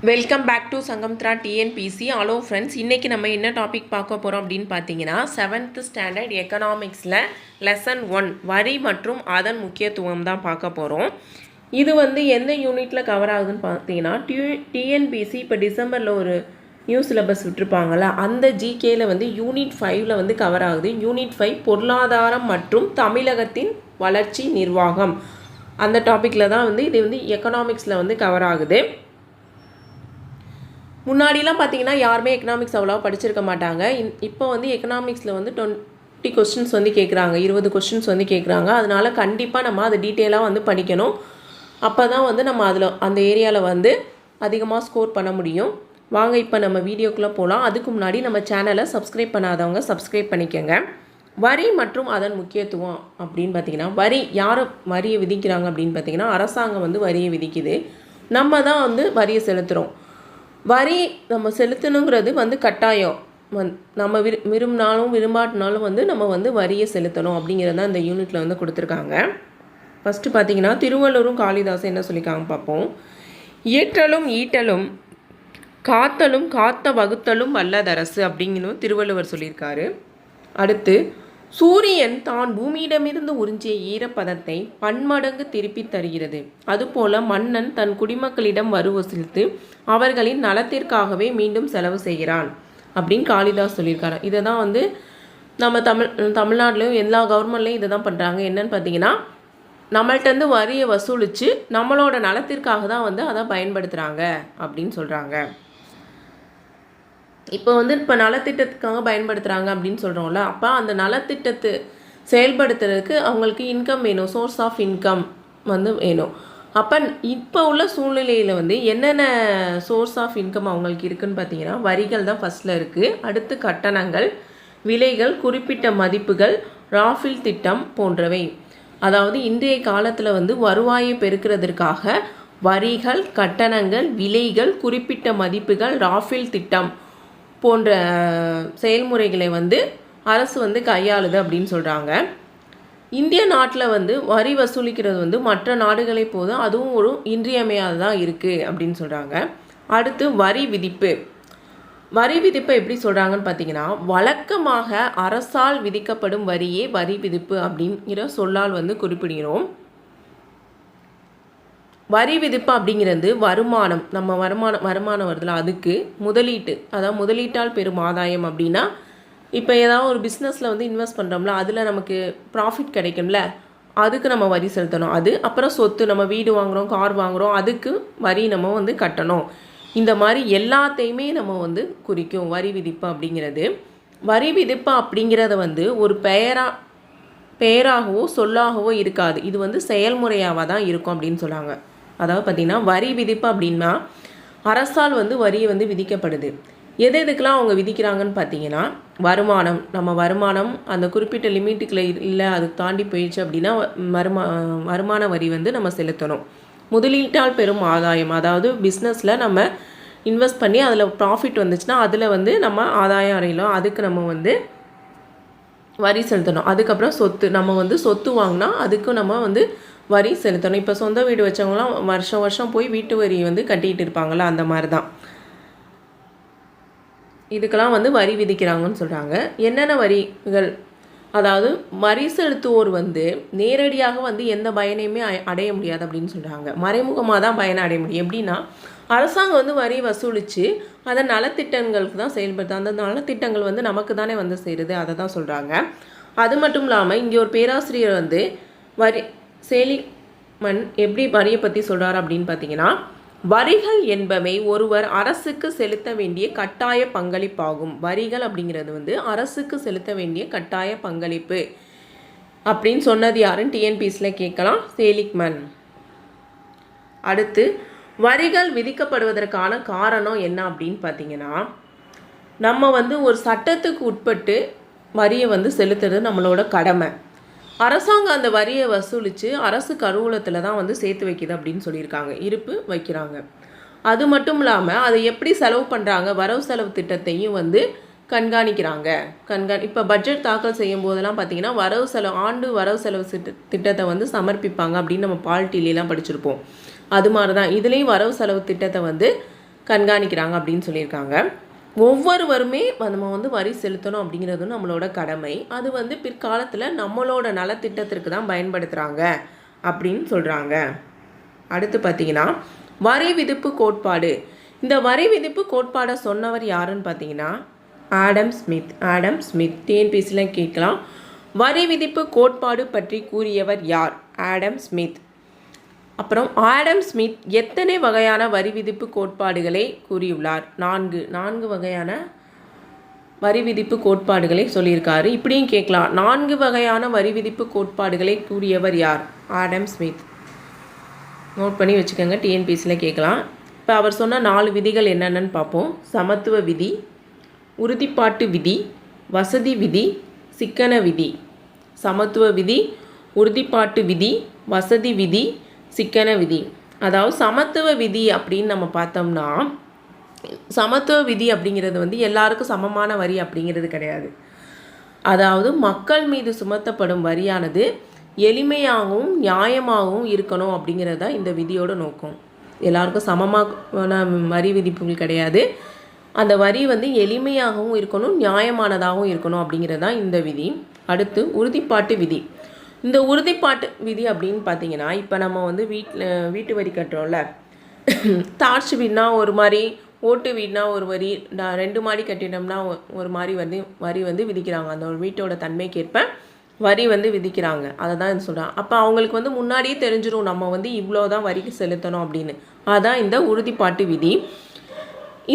Welcome back to Sanghamitra TNPSC. Hello friends, இன்றைக்கி நம்ம என்ன டாபிக் பார்க்க போகிறோம் அப்படின்னு பார்த்தீங்கன்னா 7th ஸ்டாண்டர்ட் எக்கனாமிக்ஸில் லெசன் 1 வரி மற்றும் அதன் முக்கியத்துவம் தான் பார்க்க போகிறோம். இது எந்த யூனிட்டில் கவர் ஆகுதுன்னு பார்த்தீங்கன்னா டிஎன்பிசி இப்போ டிசம்பரில் ஒரு நியூ சிலபஸ் விட்டுருப்பாங்கள்ல, அந்த ஜிகேயில் யூனிட் 5ல் கவர் ஆகுது. யூனிட் 5 பொருளாதாரம் மற்றும் தமிழகத்தின் வளர்ச்சி நிர்வாகம், அந்த டாப்பிக்கில் தான் இது எக்கனாமிக்ஸில் கவர் ஆகுது. முன்னாடிலாம் பார்த்தீங்கன்னா யாருமே எக்கனாமிக்ஸ் அவ்வளோவா படிச்சிருக்க மாட்டாங்க. இப்போ எக்கனாமிக்ஸில் 20 கொஸ்டின்ஸ் கேட்குறாங்க, 20 கொஸ்டின்ஸ் கேட்குறாங்க. அதனால் கண்டிப்பாக நம்ம அதை டீட்டெயிலாக படிக்கணும். அப்போ தான் நம்ம அதில் அந்த ஏரியாவில் அதிகமாக ஸ்கோர் பண்ண முடியும். வாங்க இப்போ நம்ம வீடியோக்குள்ளே போகலாம். அதுக்கு முன்னாடி நம்ம சேனலை சப்ஸ்கிரைப் பண்ணாதவங்க சப்ஸ்கிரைப் பண்ணிக்கோங்க. வரி மற்றும் அதன் முக்கியத்துவம் அப்படின்னு பார்த்தீங்கன்னா, யார் வரியை விதிக்கிறாங்க அப்படின்னு பார்த்தீங்கன்னா, அரசாங்கம் வரியை விதிக்குது. நம்ம தான் வரியை செலுத்துகிறோம். வரி நம்ம செலுத்தணுங்கிறது கட்டாயம். நம்ம விரும்பினாலும் விரும்பாட்டினாலும் நம்ம வரியை செலுத்தணும் அப்படிங்கிறது தான் இந்த யூனிட்டில் கொடுத்துருக்காங்க. ஃபஸ்ட்டு பார்த்தீங்கன்னா திருவள்ளுவரும் காளிதாசும் என்ன சொல்லியிருக்காங்க பார்ப்போம். இயற்றலும் ஈட்டலும் காத்தலும் காத்த வகுத்தலும் வல்லதரசு அப்படிங்கிறது திருவள்ளுவர் சொல்லியிருக்காரு. அடுத்து, சூரியன் தான் பூமியிடமிருந்து உறிஞ்சிய ஈரப்பதத்தை பன்மடங்கு திருப்பி தருகிறது. அதுபோல மன்னன் தன் குடிமக்களிடம் வரி வசூலித்து அவர்களின் நலத்திற்காகவே மீண்டும் செலவு செய்கிறான் அப்படின்னு காளிதாஸ் சொல்லியிருக்காரு. இதை தான் நம்ம தமிழ்நாட்டிலையும் எல்லா கவர்மெண்ட்லையும் இதை தான் பண்ணுறாங்க. என்னன்னு பார்த்தீங்கன்னா, நம்மள்கிட்ட வரியை வசூலித்து நம்மளோட நலத்திற்காக தான் அதை பயன்படுத்துகிறாங்க அப்படின்னு சொல்கிறாங்க. இப்போ இப்போ நலத்திட்டத்துக்காக பயன்படுத்துகிறாங்க அப்படின்னு சொல்கிறோம்ல, அப்போ அந்த நலத்திட்டத்தை செயல்படுத்துறதுக்கு அவங்களுக்கு இன்கம் வேணும், சோர்ஸ் ஆஃப் இன்கம் வேணும். அப்போ இப்போ உள்ள சூழ்நிலையில் என்னென்ன சோர்ஸ் ஆஃப் இன்கம் அவங்களுக்கு இருக்குதுன்னு பார்த்தீங்கன்னா, வரிகள் தான் ஃபஸ்ட்டில் இருக்குது. அடுத்து கட்டணங்கள், விலைகள், குறிப்பிட்ட மதிப்புகள், ராஃபில் திட்டம் போன்றவை. அதாவது இன்றைய காலத்தில் வருவாயை பெருக்கிறதுக்காக வரிகள், கட்டணங்கள், விலைகள், குறிப்பிட்ட மதிப்புகள், ராஃபில் திட்டம் போன்ற செயல்முறைகளை அரசு கையாளுது அப்படின்னு சொல்கிறாங்க. இந்திய நாட்டில் வரி வசூலிக்கிறது மற்ற நாடுகளை போதும் அதுவும் ஒரு இன்றியமையாததாக இருக்குது அப்படின்னு சொல்கிறாங்க. அடுத்து, வரி விதிப்பு. வரி விதிப்பை எப்படி சொல்கிறாங்கன்னு பார்த்தீங்கன்னா, வழக்கமாக அரசால் விதிக்கப்படும் வரியே வரி விதிப்பு அப்படிங்கிற சொல்லால் குறிப்பிடுகிறோம். வரி விதிப்பு அப்படிங்கிறது வருமானம், நம்ம வருமானம் வருதுல, அதுக்கு முதலீட்டு, அதாவது முதலீட்டால் பெறும் ஆதாயம். அப்படின்னா இப்போ ஏதாவது ஒரு பிஸ்னஸில் இன்வெஸ்ட் பண்ணுறோம்ல, அதில் நமக்கு ப்ராஃபிட் கிடைக்கும்ல, அதுக்கு நம்ம வரி செலுத்தணும். அது அப்புறம் சொத்து, நம்ம வீடு வாங்குகிறோம், கார் வாங்குகிறோம், அதுக்கு வரி நம்ம கட்டணும். இந்த மாதிரி எல்லாத்தையுமே நம்ம குறிக்கும் வரி விதிப்பு அப்படிங்கிறது. வரி விதிப்பு அப்படிங்கிறத ஒரு பெயராகவோ சொல்லாகவோ இருக்காது. இது செயல்முறையாக தான் இருக்கும் அப்படின்னு சொன்னாங்க. அதாவது பார்த்திங்கன்னா, வரி விதிப்பு அப்படின்னா அரசால் வரியை விதிக்கப்படுது. எதுக்கெல்லாம் அவங்க விதிக்கிறாங்கன்னு பார்த்தீங்கன்னா, வருமானம், நம்ம வருமானம் அந்த குறிப்பிட்ட லிமிட்டுக்குள்ளே இல்லை, அது தாண்டி போயிடுச்சு அப்படின்னா வருமான வரி நம்ம செலுத்தணும். முதலீட்டால் பெறும் ஆதாயம், அதாவது பிஸ்னஸில் நம்ம இன்வெஸ்ட் பண்ணி அதில் ப்ராஃபிட் வந்துச்சுன்னா அதில் நம்ம ஆதாயம் அடையலாம், அதுக்கு நம்ம வரி செலுத்தணும். அதுக்கப்புறம் சொத்து, நம்ம சொத்து வாங்கினா அதுக்கு நம்ம வரி செலுத்தணும். இப்போ சொந்த வீடு வச்சவங்களாம் வருஷம் போய் வீட்டு வரி கட்டிகிட்டு இருப்பாங்களா, அந்த மாதிரி தான் இதுக்கெல்லாம் வரி விதிக்கிறாங்கன்னு சொல்கிறாங்க. என்னென்ன வரிகள், அதாவது வரி செலுத்துவோர் நேரடியாக எந்த பயனையுமே அடைய முடியாது அப்படின்னு சொல்கிறாங்க. மறைமுகமாக தான் பயனை அடைய முடியும். எப்படின்னா, அரசாங்கம் வரி வசூலித்து அதை நலத்திட்டங்களுக்கு தான் செயல்படுத்து. அந்த நலத்திட்டங்கள் நமக்கு தானே சேருது, அதை தான் சொல்கிறாங்க. அது மட்டும் இல்லாமல் இங்கே ஒரு பேராசிரியர் வரி சேலிக்மன் எப்படி வரியை பற்றி சொல்கிறார் அப்படின்னு பார்த்தீங்கன்னா, வரிகள் என்பவை ஒருவர் அரசுக்கு செலுத்த வேண்டிய கட்டாய பங்களிப்பாகும். வரிகள் அப்படிங்கிறது அரசுக்கு செலுத்த வேண்டிய கட்டாய பங்களிப்பு அப்படின்னு சொன்னது யாருன்னு டிஎன்பிசியில் கேட்கலாம், சேலிக்மன். அடுத்து, வரிகள் விதிக்கப்படுவதற்கான காரணம் என்ன அப்படின்னு பார்த்தீங்கன்னா, நம்ம ஒரு சட்டத்துக்கு உட்பட்டு வரியை செலுத்துறது நம்மளோட கடமை. அரசாங்கம் அந்த வரியை வசூலித்து அரசு கருவூலத்தில் தான் சேர்த்து வைக்கிது அப்படின்னு சொல்லியிருக்காங்க, இருப்பு வைக்கிறாங்க. அது மட்டும் இல்லாமல் அதை எப்படி செலவு பண்ணுறாங்க, வரவு செலவு திட்டத்தையும் கண்காணிக்கிறாங்க. இப்போ பட்ஜெட் தாக்கல் செய்யும் போதெல்லாம் பார்த்தீங்கன்னா ஆண்டு வரவு செலவு திட்டத்தை சமர்ப்பிப்பாங்க அப்படின்னு நம்ம பாலிட்டிலாம் படிச்சிருப்போம். அது மாதிரி தான் இதுலேயும் வரவு செலவு திட்டத்தை கண்காணிக்கிறாங்க அப்படின்னு சொல்லியிருக்காங்க. ஒவ்வொருவருமே நம்ம வந்து வரி செலுத்தணும் அப்படிங்கிறது நம்மளோட கடமை. அது வந்து பிற்காலத்தில் நம்மளோட நலத்திட்டத்திற்கு தான் பயன்படுத்துகிறாங்க அப்படின்னு சொல்கிறாங்க. அடுத்து பார்த்தீங்கன்னா வரி விதிப்பு கோட்பாடு. இந்த வரி விதிப்பு கோட்பாடை சொன்னவர் யாருன்னு பார்த்தீங்கன்னா ஆடம் ஸ்மித். டிஎன்பிஎஸ்சியில் கேட்கலாம். வரி விதிப்பு கோட்பாடு பற்றி கூறியவர் யார்? Adam Smith. அப்புறம் ஆடம் ஸ்மித் எத்தனை வகையான வரி விதிப்பு கோட்பாடுகளை கூறியுள்ளார்? 4 வகையான வரி விதிப்பு கோட்பாடுகளை சொல்லியிருக்காரு. இப்படியும் கேட்கலாம், 4 வகையான வரி விதிப்பு கோட்பாடுகளை கூறியவர் யார்? Adam Smith. நோட் பண்ணி வச்சுக்கோங்க, டிஎன்பிஎஸ்சியில் கேட்கலாம். இப்போ அவர் சொன்ன 4 விதிகள் என்னென்னு பார்ப்போம். சமத்துவ விதி, உறுதிப்பாட்டு விதி, வசதி விதி, சிக்கன விதி. சமத்துவ விதி, உறுதிப்பாட்டு விதி, வசதி விதி, சிக்கன விதி. அதாவது சமத்துவ விதி அப்படின்னு நம்ம பார்த்தோம்னா, சமத்துவ விதி அப்படிங்கிறது வந்து எல்லாருக்கும் சமமான வரி அப்படிங்கிறது கிடையாது. அதாவது மக்கள் மீது சுமத்தப்படும் வரியானது எளிமையாகவும் நியாயமாகவும் இருக்கணும் அப்படிங்கிறது தான் இந்த விதியோட நோக்கம். எல்லாருக்கும் சமமான வரி விதிப்புகள் கிடையாது. அந்த வரி வந்து எளிமையாகவும் இருக்கணும், நியாயமானதாகவும் இருக்கணும் அப்படிங்கிறது தான் இந்த விதி. அடுத்து உறுதிப்பாட்டு விதி. இந்த உறுதிப்பாட்டு விதி அப்படின்னு பார்த்தீங்கன்னா, இப்போ நம்ம வந்து வீட்டு வரி கட்டுறோம்ல, தார்ச் வீடுனா ஒரு மாதிரி, ஓட்டு வீடுனா ஒரு வரி, 2 மாடி கட்டிட்டோம்னா ஒரு மாதிரி வந்து வரி வந்து விதிக்கிறாங்க. அந்த ஒரு வீட்டோட தன்மைக்கேற்ப வரி வந்து விதிக்கிறாங்க. அதை தான் சொல்கிறாங்க. அப்போ அவங்களுக்கு வந்து முன்னாடியே தெரிஞ்சிடும் நம்ம வந்து இவ்வளோ தான் வரிக்கு செலுத்தணும் அப்படின்னு. அதான் இந்த உறுதிப்பாட்டு விதி.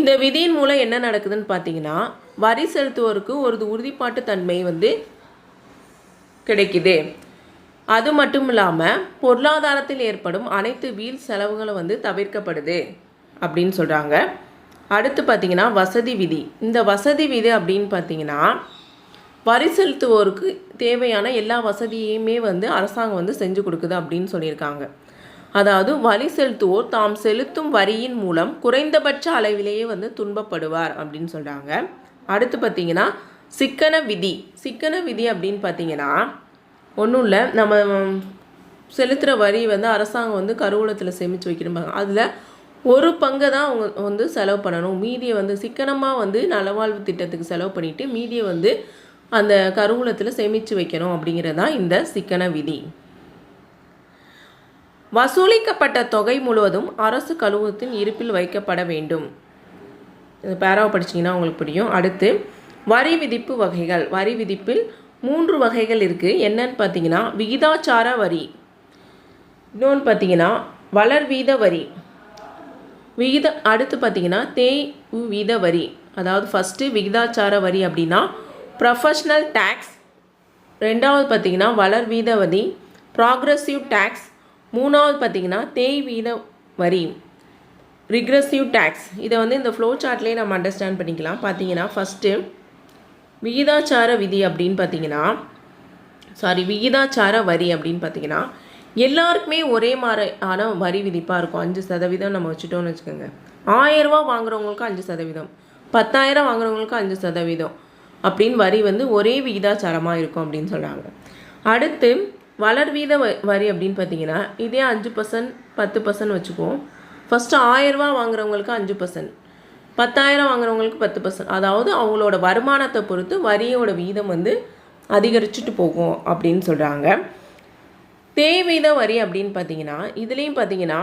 இந்த விதியின் மூலம் என்ன நடக்குதுன்னு பார்த்தீங்கன்னா, வரி செலுத்துவோருக்கு ஒரு உறுதிப்பாட்டு தன்மை வந்து கிடைக்குது. அது மட்டும் இல்லாமல் பொருளாதாரத்தில் ஏற்படும் அனைத்து வீண் செலவுகளும் வந்து தவிர்க்கப்படுது அப்படின்னு சொல்கிறாங்க. அடுத்து பார்த்திங்கன்னா வசதி விதி. இந்த வசதி விதி அப்படின்னு பார்த்தீங்கன்னா, வரி செலுத்துவோருக்கு தேவையான எல்லா வசதியுமே வந்து அரசாங்கம் வந்து செஞ்சு கொடுக்குது அப்படின்னு சொல்லியிருக்காங்க. அதாவது வரி செலுத்துவோர் தாம் செலுத்தும் வரியின் மூலம் குறைந்தபட்ச அளவிலேயே வந்து துன்பப்படுவார் அப்படின்னு சொல்கிறாங்க. அடுத்து பார்த்திங்கன்னா சிக்கன விதி. சிக்கன விதி அப்படின்னு பார்த்தீங்கன்னா ஒன்றும் இல்லை, நம்ம செலுத்துகிற வரி வந்து அரசாங்கம் வந்து கருவூலத்தில் சேமித்து வைக்கணும்பாங்க. அதில் ஒரு பங்கை தான் அவங்க வந்து செலவு பண்ணணும். மீதியை வந்து சிக்கனமாக வந்து நலவாழ்வு திட்டத்துக்கு செலவு பண்ணிவிட்டு மீதியை வந்து அந்த கருவூலத்தில் சேமித்து வைக்கணும் அப்படிங்கிறது தான் இந்த சிக்கன விதி. வசூலிக்கப்பட்ட தொகை முழுவதும் அரசு கருவூலத்தின் இருப்பில் வைக்கப்பட வேண்டும். இந்த பேராவை படிச்சிங்கன்னா உங்களுக்கு புரியும். அடுத்து வரி விதிப்பு வகைகள். வரி விதிப்பில் 3 வகைகள் இருக்குது. என்னன்னு பார்த்தீங்கன்னா விகிதாச்சார வரி, இன்னொன்று பார்த்தீங்கன்னா வளர்வீத வரி, அடுத்து பார்த்தீங்கன்னா தேய்வு வீத வரி. அதாவது ஃபஸ்ட்டு விகிதாச்சார வரி அப்படின்னா ப்ரொஃபஷ்னல் டேக்ஸ், ரெண்டாவது பார்த்தீங்கன்னா வளர்வீத வரி, ப்ராக்ரெசிவ் டேக்ஸ், மூணாவது பார்த்தீங்கன்னா தேய் வீத வரி, ரிக்ரெசிவ் டேக்ஸ். இதை வந்து இந்த ஃப்ளோ சார்ட்லேயே நம்ம அண்டர்ஸ்டாண்ட் பண்ணிக்கலாம். பார்த்தீங்கன்னா ஃபஸ்ட்டு விகிதாச்சார விதி அப்படின்னு பார்த்தீங்கன்னா விகிதாச்சார வரி அப்படின்னு பார்த்தீங்கன்னா எல்லாருக்குமே ஒரே மாதிரியான வரி விதிப்பாக இருக்கும். 5% நம்ம வச்சுட்டோம்னு வச்சுக்கோங்க. 1000 ரூபா வாங்குறவங்களுக்கு 5%, 10,000 வாங்குறவங்களுக்கு 5% அப்படின்னு வரி வந்து ஒரே விகிதாச்சாரமாக இருக்கும் அப்படின்னு சொல்கிறாங்க. அடுத்து வளர்வீத வரி அப்படின்னு பார்த்தீங்கன்னா இதே 5%, 10% வச்சுக்குவோம். ஃபஸ்ட்டு 1000 ரூபா வாங்குறவங்களுக்கு 5%, 10,000 வாங்குறவங்களுக்கு 10%. அதாவது அவங்களோட வருமானத்தை பொறுத்து வரியோட வீதம் வந்து அதிகரிச்சுட்டு போகும் அப்படின்னு சொல்கிறாங்க. தேய்வீத வரி அப்படின்னு பார்த்தீங்கன்னா இதுலேயும் பார்த்தீங்கன்னா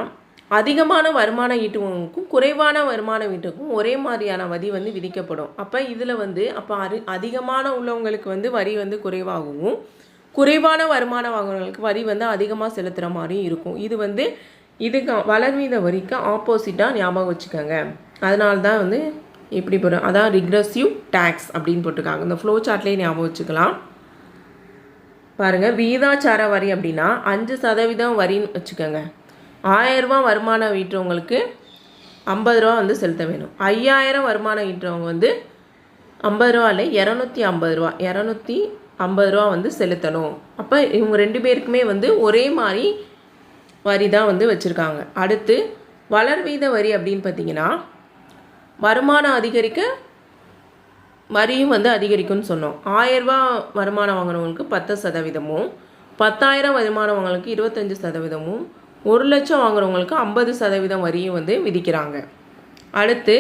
அதிகமான வருமானம் ஈட்டுவங்களுக்கும் குறைவான வருமானம் ஈட்டுக்கும் ஒரே மாதிரியான வரி வந்து விதிக்கப்படும். அப்போ இதில் வந்து அதிகமான உள்ளவங்களுக்கு வந்து வரி வந்து குறைவாகவும் குறைவான வருமானம் வாங்குறவங்களுக்கு வரி வந்து அதிகமாக செலுத்துகிற மாதிரியும் இருக்கும். இது வந்து இதுக்கு வளர்வீத வரிக்கு ஆப்போசிட்டாக ஞாபகம் வச்சுக்கோங்க. அதனால தான் வந்து இப்படி போகிறோம். அதான் ரிக்ரெசிவ் டேக்ஸ் அப்படின்னு போட்டிருக்காங்க. இந்த ஃப்ளோ சார்ட்லேயே ஞாபகம் வச்சுக்கலாம். பாருங்கள், விகிதாச்சார வரி அப்படின்னா 5% வரின்னு வச்சுக்கோங்க. 1000 ரூபா வருமானம் ஈட்டுறவங்களுக்கு 50 ரூபா வந்து செலுத்த வேணும். 5000 வருமானம் ஈட்டுறவங்க வந்து 50 ரூபா இல்லை 250 ரூபா 250 ரூபா வந்து செலுத்தணும். அப்போ இவங்க 2 பேருக்குமே வந்து ஒரே மாதிரி வரி தான் வந்து வச்சுருக்காங்க. அடுத்து வளர்வீத வரி அப்படின்னு பார்த்தீங்கன்னா வருமானம் அதிகரிக்க வரியும் வந்து அதிகரிக்கும்னு சொன்னோம். 1000 ரூபா வருமானம் வாங்குறவங்களுக்கு 10%, 10,000 வருமானம் வாங்குறவங்களுக்கு 25%, 1 லட்சம் வாங்குறவங்களுக்கு 50% வரியும் வந்து விதிக்கிறாங்க. அடுத்து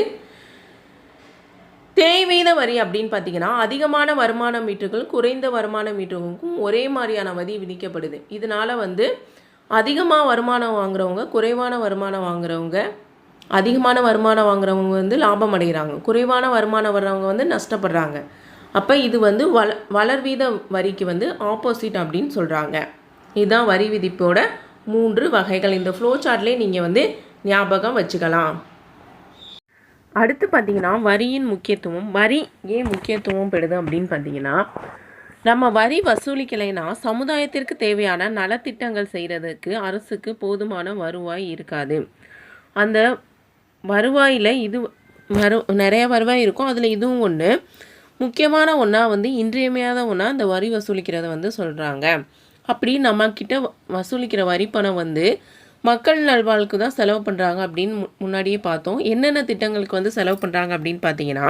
தேய்வீத வரி அப்படின்னு பார்த்தீங்கன்னா அதிகமான வருமான மீட்டர்கள் குறைந்த வருமான மீட்டர்களுக்கும் ஒரே மாதிரியான வரி விதிக்கப்படுது. இதனால் வந்து அதிகமாக வருமானம் வாங்குறவங்க குறைவான வருமானம் வாங்குறவங்க அதிகமான வருமானம் வாங்குறவங்க வந்து லாபம் அடைகிறாங்க, குறைவான வருமானம் வர்றவங்க வந்து நஷ்டப்படுறாங்க. அப்போ இது வந்து வளர்வீத வரிக்கு வந்து ஆப்போசிட் அப்படின்னு சொல்கிறாங்க. இதுதான் வரி விதிப்போட 3 வகைகள். இந்த ஃப்ளோ சார்ட்லேயே நீங்கள் வந்து ஞாபகம் வச்சுக்கலாம். அடுத்து பார்த்தீங்கன்னா வரியின் முக்கியத்துவம். வரி ஏன் முக்கியத்துவம் பெறுது அப்படின்னு பார்த்தீங்கன்னா, நம்ம வரி வசூலிக்கலைன்னா சமுதாயத்திற்கு தேவையான நலத்திட்டங்கள் செய்கிறதுக்கு அரசுக்கு போதுமான வருவாய் இருக்காது. அந்த வருவாயில் இது நிறைய வருவாய் இருக்கும், அதில் இதுவும் ஒன்று முக்கியமான ஒன்றா வந்து இன்றியமையாத ஒன்றா இந்த வரி வசூலிக்கிறத வந்து சொல்கிறாங்க. அப்படி நம்மக்கிட்ட வசூலிக்கிற வரி பணம் வந்து மக்கள் நல்வாழ்வுக்கு தான் செலவு பண்ணுறாங்க அப்படின்னு முன்னாடியே பார்த்தோம். என்னென்ன திட்டங்களுக்கு வந்து செலவு பண்ணுறாங்க அப்படின்னு பார்த்தீங்கன்னா,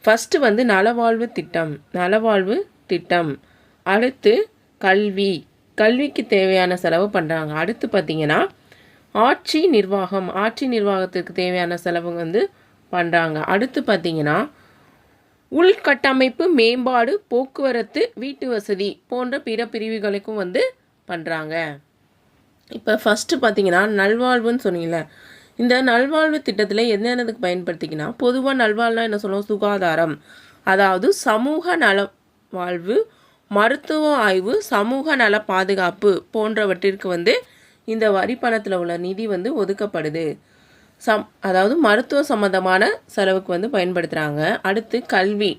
ஃபஸ்ட்டு வந்து நலவாழ்வு திட்டம், அடுத்து கல்விக்கு தேவையான செலவு பண்ணுறாங்க. அடுத்து பார்த்திங்கன்னா ஆட்சி நிர்வாகத்திற்கு தேவையான செலவு வந்து பண்ணுறாங்க. அடுத்து பார்த்திங்கன்னா உள்கட்டமைப்பு மேம்பாடு, போக்குவரத்து, வீட்டு வசதி போன்ற பிற பிரிவுகளுக்கும் வந்து பண்ணுறாங்க. இப்போ ஃபஸ்ட்டு பார்த்தீங்கன்னா நல்வாழ்வுன்னு சொன்னீங்களே, இந்த நல்வாழ்வு திட்டத்தில் என்னென்னதுக்கு பயன்படுத்திக்கினா, பொதுவாக நல்வாழ்வுனா என்ன சொல்லுவோம், சுகாதாரம், அதாவது சமூக நலவாழ்வு, மருத்துவ ஆய்வு, சமூக நல பாதுகாப்பு போன்றவற்றிற்கு வந்து இந்த வரி பணத்தில் உள்ள நிதி வந்து ஒதுக்கப்படுது. அதாவது மருத்துவ சம்மந்தமான செலவுக்கு வந்து பயன்படுத்துகிறாங்க. அடுத்து கல்வி.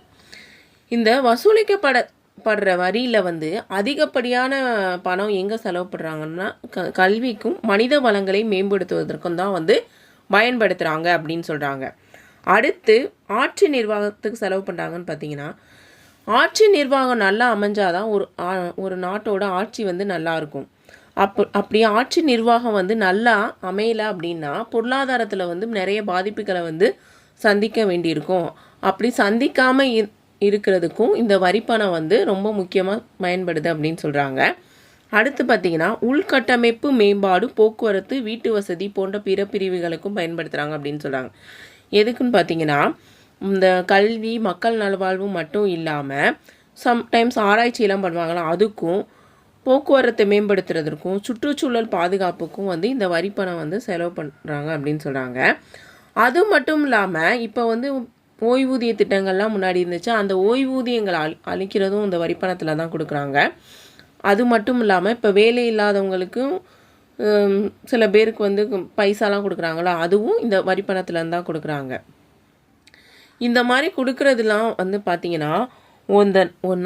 இந்த வசூலிக்கப்படுற வரியில் வந்து அதிகப்படியான பணம் எங்கே செலவுப்படுறாங்கன்னா கல்விக்கும் மனித வளங்களை மேம்படுத்துவதற்கும் தான் வந்து பயன்படுத்துகிறாங்க அப்படின்னு சொல்கிறாங்க. அடுத்து ஆட்சி நிர்வாகத்துக்கு செலவு பண்ணுறாங்கன்னு பார்த்தீங்கன்னா, ஆட்சி நிர்வாகம் நல்லா அமைஞ்சாதான் ஒரு நாட்டோட ஆட்சி வந்து நல்லா இருக்கும். அப்படி ஆட்சி நிர்வாகம் வந்து நல்லா அமையலை அப்படின்னா பொருளாதாரத்தில் வந்து நிறைய பாதிப்புகளை வந்து சந்திக்க வேண்டியிருக்கும். அப்படி சந்திக்காமல் இருக்கிறதுக்கும் இந்த வரிப்பணம் வந்து ரொம்ப முக்கியமாக பயன்படுது அப்படின்னு சொல்கிறாங்க. அடுத்து பார்த்திங்கன்னா உள்கட்டமைப்பு மேம்பாடு, போக்குவரத்து, வீட்டு வசதி போன்ற பிற பிரிவுகளுக்கும் பயன்படுத்துகிறாங்க அப்படின்னு சொல்கிறாங்க. எதுக்குன்னு பார்த்தீங்கன்னா, இந்த கல்வி மக்கள் நல்வாழ்வு மட்டும் இல்லாமல் சம்டைம்ஸ் ஆராய்ச்சியெல்லாம் பண்ணுவாங்களா, அதுக்கும் போக்குவரத்தை மேம்படுத்துறதுக்கும் சுற்றுச்சூழல் பாதுகாப்புக்கும் வந்து இந்த வரிப்பணம் வந்து செலவு பண்ணுறாங்க அப்படின்னு சொல்கிறாங்க. அது மட்டும் இல்லாமல் இப்போ வந்து ஓய்வூதிய திட்டங்கள்லாம் முன்னாடி இருந்துச்சு, அந்த ஓய்வூதியங்களை அளிக்கிறதும் இந்த வரிப்பணத்தில் தான் கொடுக்குறாங்க. அது மட்டும் இல்லாமல் இப்போ வேலை இல்லாதவங்களுக்கும் சில பேருக்கு வந்து பைசாலாம் கொடுக்குறாங்களா, அதுவும் இந்த வரிப்பணத்தில் தான் கொடுக்குறாங்க. இந்த மாதிரி கொடுக்குறதுலாம் வந்து பார்த்திங்கன்னா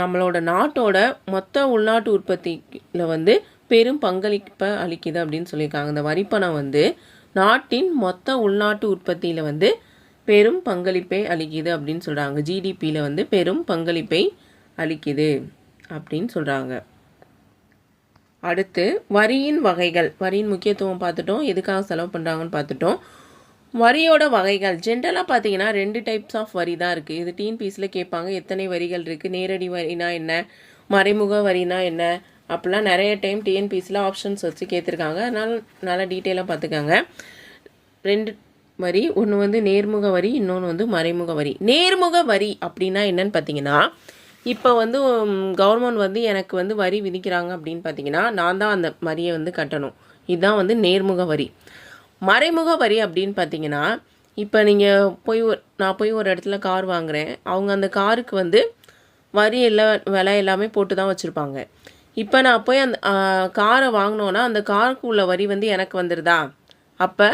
நம்மளோட நாட்டோட மொத்த உள்நாட்டு உற்பத்தியில் வந்து பெரும் பங்களிப்பை அளிக்குது அப்படின்னு சொல்லியிருக்காங்க. இந்த வரிப்பணம் வந்து நாட்டின் மொத்த உள்நாட்டு உற்பத்தியில் வந்து பெரும் பங்களிப்பை அளிக்குது அப்படின்னு சொல்கிறாங்க. ஜிடிபியில் வந்து பெரும் பங்களிப்பை அளிக்குது அப்படின்னு சொல்கிறாங்க. அடுத்து வரியின் வகைகள். வரியின் முக்கியத்துவம் பார்த்துட்டோம், எதுக்காக செலவு பண்ணுறாங்கன்னு பார்த்துட்டோம். வரியோட வகைகள் ஜென்ரலாக பார்த்தீங்கன்னா 2 டைப்ஸ் ஆஃப் வரி தான் இருக்குது. இது டிஎன்பிஎஸ்சியில் கேட்பாங்க, எத்தனை வரிகள் இருக்குது, நேரடி வரினா என்ன, மறைமுக வரினா என்ன, அப்படிலாம் நிறைய டைம் டிஎன்பிஎஸ்சியில் ஆப்ஷன்ஸ் வச்சு கேட்டிருக்காங்க. அதனால் நல்லா டீட்டெயிலாக பார்த்துக்காங்க. 2 வரி, ஒன்று வந்து நேர்முக வரி, இன்னொன்று வந்து மறைமுக வரி. நேர்முக வரி அப்படின்னா என்னன்னு பார்த்தீங்கன்னா, இப்போ வந்து கவர்மெண்ட் வந்து எனக்கு வந்து வரி விதிக்கிறாங்க அப்படின்னு பார்த்தீங்கன்னா நான் தான் அந்த வரியை வந்து கட்டணும். இதுதான் வந்து நேர்முக வரி. மறைமுக வரி அப்படின்னு பார்த்தீங்கன்னா, இப்போ நான் போய் ஒரு இடத்துல கார் வாங்குகிறேன், அவங்க அந்த காருக்கு வந்து வரி விலை எல்லாமே போட்டு தான் வச்சுருப்பாங்க. இப்போ நான் போய் அந்த காரை வாங்கினோன்னா அந்த காருக்கு உள்ள வரி வந்து எனக்கு வந்துடுதா, அப்போ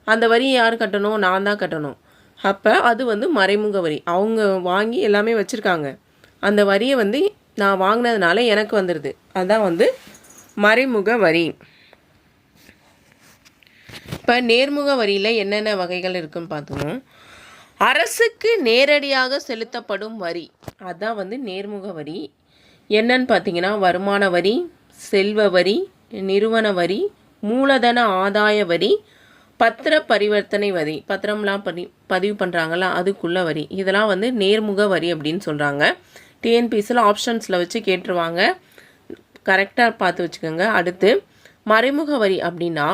அந்த வரி யார் கட்டணும், நான் தான் கட்டணும். அப்போ அது வந்து மறைமுக வரி. அவங்க வாங்கி எல்லாமே வச்சுருக்காங்க, அந்த வரியை வந்து நான் வாங்கினதுனால எனக்கு வந்துடுது, அதுதான் வந்து மறைமுக வரி. இப்போ நேர்முக வரியில் என்னென்ன வகைகள் இருக்குன்னு பார்த்தோம். அரசுக்கு நேரடியாக செலுத்தப்படும் வரி, அதுதான் வந்து நேர்முக வரி. என்னன்னு பார்த்தீங்கன்னா வருமான வரி, செல்வ வரி, நிறுவன வரி, மூலதன ஆதாய வரி, பத்திர பரிவர்த்தனை வரி, பத்திரம்லாம் பதிவு பண்ணுறாங்களா அதுக்குள்ள வரி, இதெல்லாம் வந்து நேர்முக வரி அப்படின்னு சொல்கிறாங்க. டிஎன்பிஎஸ்சியில் ஆப்ஷன்ஸில் வச்சு கேட்டுருவாங்க, கரெக்டாக பார்த்து வச்சுக்கோங்க. அடுத்து மறைமுக வரி அப்படின்னா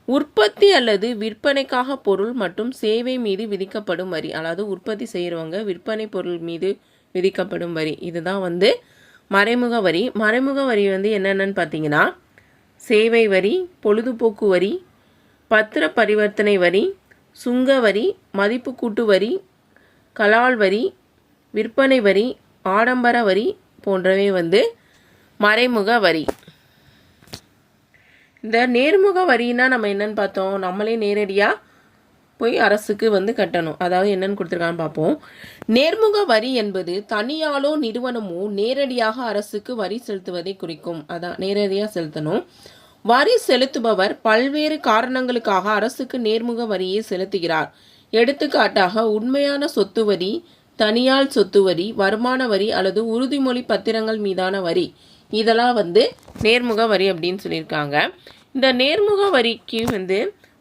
உற்பத்தி அல்லது விற்பனைக்காக பொருள் மற்றும் சேவை மீது விதிக்கப்படும் வரி. அதாவது உற்பத்தி செய்கிறவங்க விற்பனை பொருள் மீது விதிக்கப்படும் வரி. இதுதான் வந்து மறைமுக வரி. மறைமுக வரி வந்து என்னென்னு பார்த்தீங்கன்னா சேவை வரி, பொழுதுபோக்கு வரி, பத்திர பரிவர்த்தனை வரி, சுங்க வரி, மதிப்பு கூட்டு வரி, கலால் வரி, விற்பனை வரி, ஆடம்பர வரி போன்றவை வந்து மறைமுக வரி. இந்த நேர்முக வரின்னா நம்ம என்னன்னு பார்த்தோம், நம்மளே நேரடியாக போய் அரசுக்கு வந்து கட்டணும். அதாவது என்னன்னு கொடுத்துருக்கான்னு பார்ப்போம். நேர்முக வரி என்பது தனியாலோ நிறுவனமோ நேரடியாக அரசுக்கு வரி செலுத்துவதை குறிக்கும். அதான் நேரடியாக செலுத்தணும். வரி செலுத்துபவர் பல்வேறு காரணங்களுக்காக அரசுக்கு நேர்முக வரியை செலுத்துகிறார். எடுத்துக்காட்டாக உண்மையான சொத்து வரி, தனியால் சொத்து வரி, வருமான வரி அல்லது உறுதிமொழி பத்திரங்கள் மீதான வரி. இதெல்லாம் வந்து நேர்முக வரி அப்படின்னு சொல்லியிருக்காங்க. இந்த நேர்முக வரிக்கு வந்து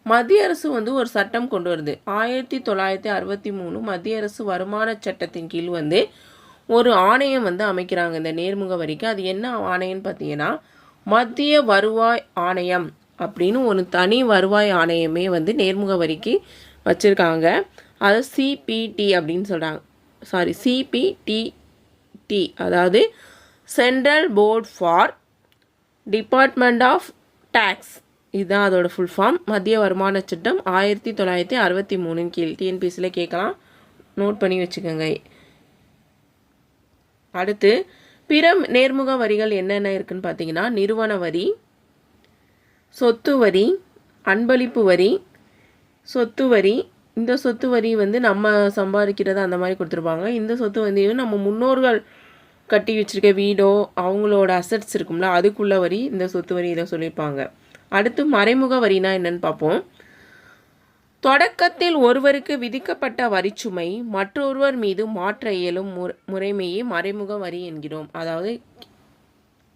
மத்திய அரசு வந்து ஒரு சட்டம் கொண்டு வருது. 1963 மத்திய அரசு வருமான சட்டத்தின் கீழ் வந்து ஒரு ஆணையம் வந்து அமைக்கிறாங்க இந்த நேர்முக வரிக்கு. அது என்ன ஆணையம்னு பார்த்தீங்கன்னா மத்திய வருவாய் ஆணையம் அப்படின்னு ஒரு தனி வருவாய் ஆணையமே வந்து நேர்முக வரிக்கு வச்சுருக்காங்க. அது சிபிடி அப்படின்னு சொல்கிறாங்க. சிபிடிடி, அதாவது central board for department of tax. இதுதான் அதோட ஃபுல் ஃபார்ம். மத்திய வருமான சட்டம் 1963 கீழ். டிஎன்பிசியில் கேட்கலாம், நோட் பண்ணி வச்சுக்கோங்க. அடுத்து பிற நேர்முக வரிகள் என்னென்ன இருக்குன்னு பார்த்தீங்கன்னா நிறுவன வரி, சொத்து வரி, அன்பளிப்பு வரி, சொத்து வரி. இந்த சொத்து வரி வந்து நம்ம சம்பாதிக்கிறது அந்த மாதிரி கொடுத்துருப்பாங்க. இந்த சொத்து வரியும் நம்ம முன்னோர்கள் கட்டி வச்சுருக்க வீடோ அவங்களோட அசட்ஸ் இருக்கும்ல அதுக்குள்ள வரி இந்த சொத்து வரி இதை சொல்லியிருப்பாங்க. அடுத்து மறைமுக வரினா என்னன்னு பார்ப்போம். தொடக்கத்தில் ஒருவருக்கு விதிக்கப்பட்ட வரிச்சுமை மற்றொருவர் மீது மாற்ற இயலும் முறைமையை மறைமுக வரி என்கிறோம். அதாவது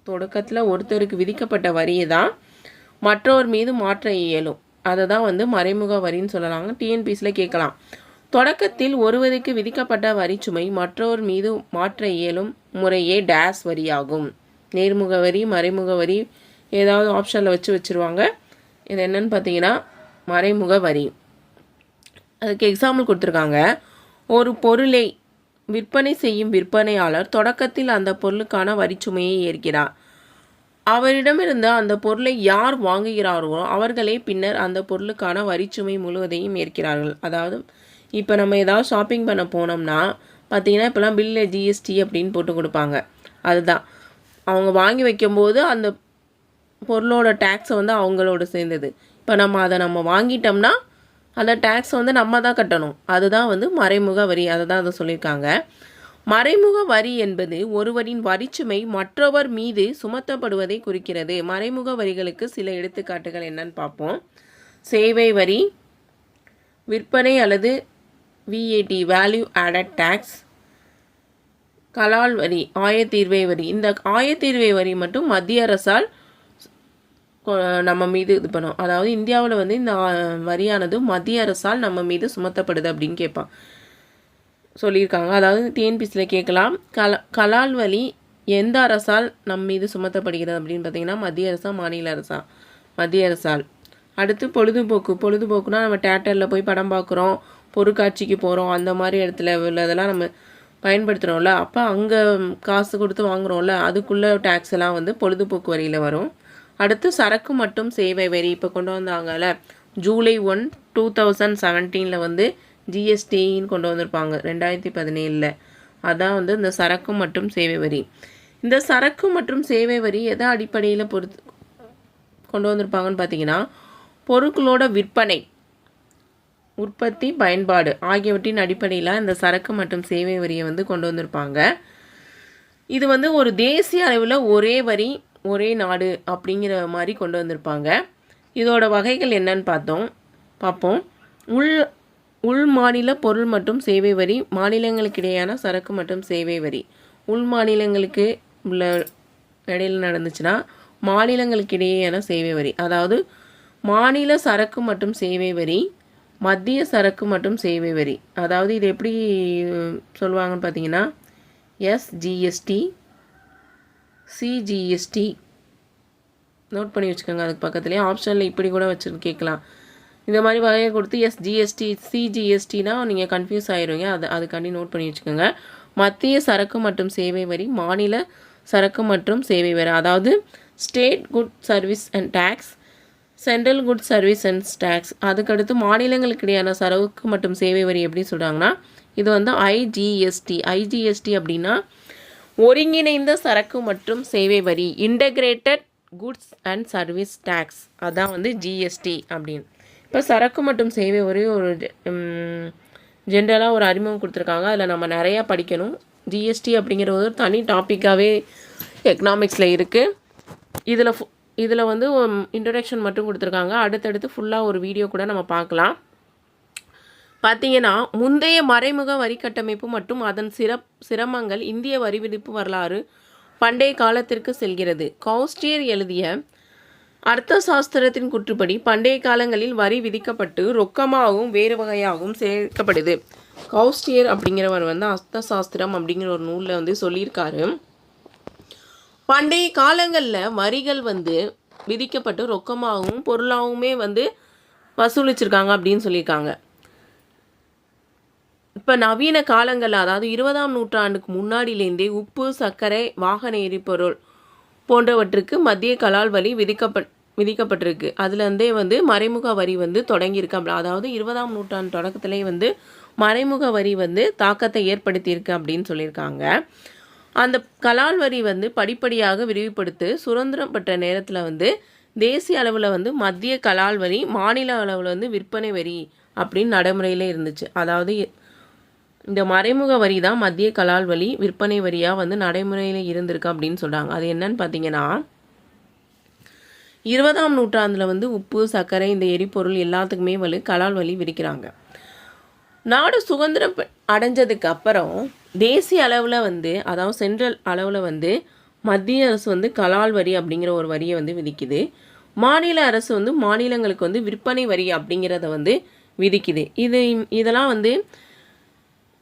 தொடக்கத்தில் ஒருத்தருக்கு விதிக்கப்பட்ட வரியை தான் மற்றவர் மீது மாற்ற இயலும், அதை தான் வந்து மறைமுக வரின்னு சொல்லலாங்க. டிஎன்பிசியில் கேட்கலாம், தொடக்கத்தில் ஒருவருக்கு விதிக்கப்பட்ட வரிச்சுமை மற்றவர் மீது மாற்ற இயலும் முறையே டேஸ் வரியாகும். நேர்முக வரி, மறைமுக வரி ஏதாவது ஆப்ஷனில் வச்சுருவாங்க. இது என்னன்னு பார்த்தீங்கன்னா மறைமுக வரி. அதுக்கு எக்ஸாம்பிள் கொடுத்துருக்காங்க. ஒரு பொருளை விற்பனை செய்யும் விற்பனையாளர் தொடக்கத்தில் அந்த பொருளுக்கான வரிச்சுமையை ஏற்கிறார். அவரிடமிருந்து அந்த பொருளை யார் வாங்குகிறார்களோ அவர்களே பின்னர் அந்த பொருளுக்கான வரிச்சுமை முழுவதையும் ஏற்கிறார்கள். அதாவது இப்போ நம்ம ஏதாவது ஷாப்பிங் பண்ண போனோம்னா பார்த்தீங்கன்னா இப்போலாம் பில்லு ஜிஎஸ்டி அப்படின்னு போட்டு கொடுப்பாங்க. அதுதான் அவங்க வாங்கி வைக்கும்போது அந்த பொருளோட டேக்ஸை வந்து அவங்களோட சேர்ந்தது. இப்போ நம்ம வாங்கிட்டோம்னா அந்த டேக்ஸை வந்து நம்ம தான் கட்டணும். அதுதான் வந்து மறைமுக வரி. அதை தான் அதை சொல்லியிருக்காங்க. மறைமுக வரி என்பது ஒருவரின் வரிச்சுமை மற்றவர் மீது சுமத்தப்படுவதை குறிக்கிறது. மறைமுக வரிகளுக்கு சில எடுத்துக்காட்டுகள் என்னன்னு பார்ப்போம். சேவை வரி, விற்பனை அல்லது விஏடி வேல்யூ ஆடட் டேக்ஸ், கலால் வரி, ஆயத்தீர்வை வரி. இந்த ஆயத்தீர்வை வரி மட்டும் மத்திய அரசால் நம்ம மீது இது பண்ணும். அதாவது இந்தியாவில் வந்து இந்த வரியானது மத்திய அரசால் நம்ம மீது சுமத்தப்படுது அப்படின்னு சொல்லியிருக்காங்க. அதாவது டிஎன்பிசியில் கேட்கலாம், கலால் வரி எந்த அரசால் நம் மீது சுமத்தப்படுகிறது அப்படின்னு பார்த்தீங்கன்னா மத்திய அரசா மாநில அரசா? மத்திய அரசால். அடுத்து பொழுதுபோக்குனா நம்ம தியேட்டரில் போய் படம் பார்க்குறோம், பொருட்காட்சிக்கு போகிறோம், அந்த மாதிரி இடத்துல உள்ளதெல்லாம் நம்ம பயன்படுத்துகிறோம்ல, அப்போ அங்கே காசு கொடுத்து வாங்குகிறோம்ல, அதுக்குள்ளே டேக்ஸ் எல்லாம் வந்து பொழுதுபோக்கு வரியில் வரும். அடுத்து சரக்கு மற்றும் சேவை வரி இப்போ கொண்டு வந்தாங்கல்ல, ஜூலை 1, 2017 வந்து ஜிஎஸ்டின்னு கொண்டு வந்திருப்பாங்க 2017. அதான் வந்து இந்த சரக்கு மற்றும் சேவை வரி. இந்த சரக்கு மற்றும் சேவை வரி எதை அடிப்படையில் கொண்டு வந்திருப்பாங்கன்னு பார்த்தீங்கன்னா பொருட்களோட விற்பனை, உற்பத்தி, பயன்பாடு ஆகியவற்றின் அடிப்படையில் இந்த சரக்கு மற்றும் சேவை வரியை வந்து கொண்டு வந்திருப்பாங்க. இது வந்து ஒரு தேசிய அளவில் ஒரே வரி ஒரே நாடு அப்படிங்கிற மாதிரி கொண்டு வந்திருப்பாங்க. இதோட வகைகள் என்னன்னு பார்ப்போம். உள் மாநில பொருள் மற்றும் சேவை வரி, மாநிலங்களுக்கு இடையான சரக்கு மற்றும் சேவை வரி. உள் மாநிலங்களுக்கு உள்ள இடையில் நடந்துச்சுன்னா மாநிலங்களுக்கு இடையேயான சேவை வரி. அதாவது மாநில சரக்கு மற்றும் சேவை வரி, மத்திய சரக்கு மற்றும் சேவை வரி. அதாவது இது எப்படி சொல்லுவாங்கன்னு பார்த்தீங்கன்னா எஸ்ஜிஎஸ்டி, சிஜிஎஸ்டி, நோட் பண்ணி வச்சுக்கோங்க. அதுக்கு பக்கத்துலேயே ஆப்ஷனில் இப்படி கூட வச்சு கேட்கலாம். இந்த மாதிரி வகையை கொடுத்து ஜிஎஸ்டி சிஜிஎஸ்டினா நீங்கள் கன்ஃபியூஸ் ஆயிடுவீங்க. அதுக்காண்டி நோட் பண்ணி வச்சுக்கோங்க. மத்திய சரக்கு மற்றும் சேவை வரி, மாநில சரக்கு மற்றும் சேவை வரி, அதாவது state good service and tax, central good service and tax. அதுக்கடுத்து மாநிலங்களுக்கு இடையான சரக்கு மற்றும் சேவை வரி எப்படி சொல்கிறாங்கன்னா இது வந்து ஐஜிஎஸ்டி. ஐஜிஎஸ்டி அப்படின்னா ஒருங்கிணைந்த சரக்கு மற்றும் சேவை வரி, integrated goods and service tax, அதான் வந்து ஜிஎஸ்டி அப்படின்னு. இப்போ சரக்கு மற்றும் சேவை வரி ஒரு ஜென்ரலாக ஒரு அறிமுகம் கொடுத்துருக்காங்க. அதில் நம்ம நிறையா படிக்கணும். ஜிஎஸ்டி அப்படிங்கிற ஒரு தனி டாப்பிக்காகவே எக்கனாமிக்ஸில் இருக்குது. இதில் வந்து இன்ட்ரடக்ஷன் மட்டும் கொடுத்துருக்காங்க. அடுத்தடுத்து ஃபுல்லாக ஒரு வீடியோ கூட நம்ம பார்க்கலாம். பார்த்தீங்கன்னா முந்தைய மறைமுக வரி கட்டமைப்பு மற்றும் அதன் சிரமங்கள் இந்திய வரி விதிப்பு வரலாறு பண்டைய காலத்திற்கு செல்கிறது. கௌஸ்டியர் எழுதிய அர்த்த சாஸ்திரத்தின் கூற்றுப்படி பண்டைய காலங்களில் வரி விதிக்கப்பட்டு ரொக்கமாகவும் வேறு வகையாகவும் சேர்க்கப்படுது. கௌஸ்டியர் அப்படிங்கிறவர் வந்து அர்த்த சாஸ்திரம் அப்படிங்கிற ஒரு நூலில் வந்து சொல்லியிருக்காரு. பண்டைய காலங்களில் வரிகள் வந்து விதிக்கப்பட்டு ரொக்கமாகவும் பொருளாகவுமே வந்து வசூலிச்சிருக்காங்க அப்படின்னு சொல்லியிருக்காங்க. இப்போ நவீன காலங்களில், அதாவது 20ஆம் நூற்றாண்டுக்கு முன்னாடியிலேருந்தே உப்பு, சர்க்கரை, வாகன எரிபொருள் போன்றவற்றுக்கு மத்திய கலால் வரி விதிக்கப்பட்டிருக்கு. அதுலேருந்தே வந்து மறைமுக வரி வந்து தொடங்கியிருக்கு. அதாவது 20ஆம் நூற்றாண்டு தொடக்கத்திலே வந்து மறைமுக வரி வந்து தாக்கத்தை ஏற்படுத்தியிருக்கு அப்படின்னு சொல்லியிருக்காங்க. அந்த கலால் வரி வந்து படிப்படியாக விரிவுபடுத்தி சுதந்திரம் பெற்ற நேரத்தில் வந்து தேசிய அளவில் வந்து மத்திய கலால் வரி, மாநில அளவில் வந்து விற்பனை வரி அப்படின்னு நடைமுறையில் இருந்துச்சு. அதாவது இந்த மறைமுக வரி தான் மத்திய கலால் வரி, விற்பனை வரியாக வந்து நடைமுறையில் இருந்திருக்கு அப்படின்னு சொல்கிறாங்க. அது என்னன்னு பார்த்தீங்கன்னா 20ஆம் நூற்றாண்டில் வந்து உப்பு, சர்க்கரை, இந்த எரிபொருள் எல்லாத்துக்குமே வந்து கலால் வரி விதிக்கிறாங்க. நாடு சுதந்திரம் அடைஞ்சதுக்கு அப்புறம் தேசிய அளவில் வந்து, அதாவது சென்ட்ரல் அளவில் வந்து மத்திய அரசு வந்து கலால் வரி அப்படிங்கிற ஒரு வரியை வந்து விதிக்குது. மாநில அரசு வந்து மாநிலங்களுக்கு வந்து விற்பனை வரி அப்படிங்கிறத வந்து விதிக்குது. இதெல்லாம் வந்து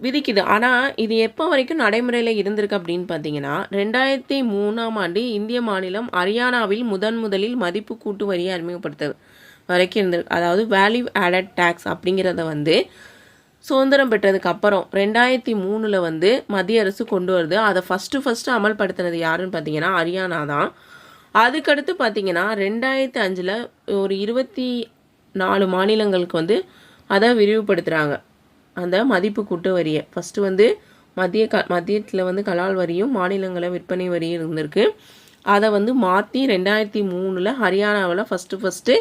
விதிக்குது. ஆனால் இது எப்போ வரைக்கும் நடைமுறையில் இருந்திருக்கு அப்படின்னு பார்த்தீங்கன்னா 2003ஆம் ஆண்டு இந்திய மாநிலம் ஹரியானாவில் முதலில் மதிப்பு கூட்டு வரியை அறிமுகப்படுத்த வரைக்கும் இருந்திருக்கு. அதாவது வேல்யூ ஆடட் டேக்ஸ் அப்படிங்கிறத வந்து சுதந்திரம் பெற்றதுக்கு அப்புறம் 2003 வந்து மத்திய அரசு கொண்டு வருது. அதை ஃபஸ்ட்டு அமல்படுத்தினது யாருன்னு பார்த்தீங்கன்னா ஹரியானா தான். அதுக்கடுத்து பார்த்தீங்கன்னா 2005 ஒரு 24 மாநிலங்களுக்கு வந்து அதை விரிவுபடுத்துகிறாங்க. அந்த மதிப்பு கூட்டு வரியை ஃபஸ்ட்டு வந்து மத்தியத்தில் வந்து கலால் வரியும் மாநிலங்களை விற்பனை வரியும் இருந்திருக்கு. அதை வந்து மாற்றி 2003 ஹரியானாவில் ஃபஸ்ட்டு